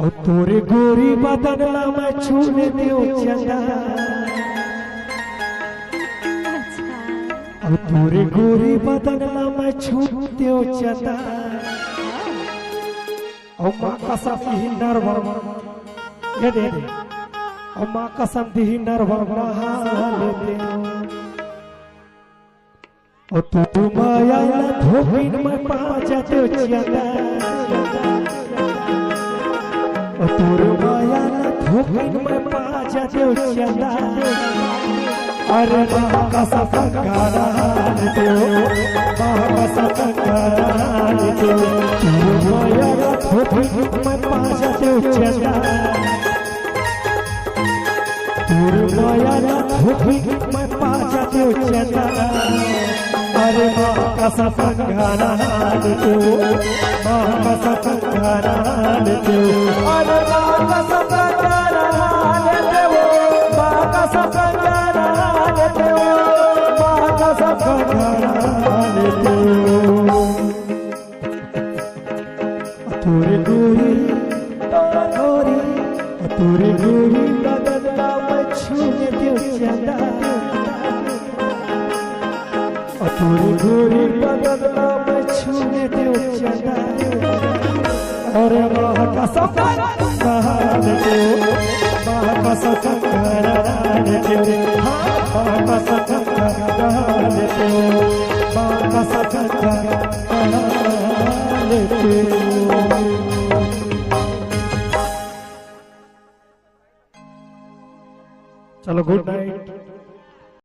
और तोरे गोरी बदनला मैं छूने दियो चंदा और तोरे गोरी बदनला मैं छूने दियो चंदा और माँ कसम दी नरवा ये दे और माँ कसम दी नरवा हाल दे और तू माया धोबिन में पाजा दियो चंदा तोर माया ना धोबिन में पाजा दियो चंदा अरे माँ का सफकारा दियो माँ का सफकारा दियो तोर माया ना धोबिन में पाजा दियो चंदा तोर माया ना धोबिन में पाजा दियो चंदा अरे माँ का सफकारा दियो माँ का सफकारा दियो अरे माँ का सफकारा दियो माँ का सफकारा दियो माँ का सफकारा दियो तोरे गोरी तोरे गोरी बदनला मैं छूने दियो चंदा तोरे गोरी बदनला मैं छूने दियो चंदा अरे माँ का सफकारा दियो माँ का सफकारा दियो माँ का सफकारा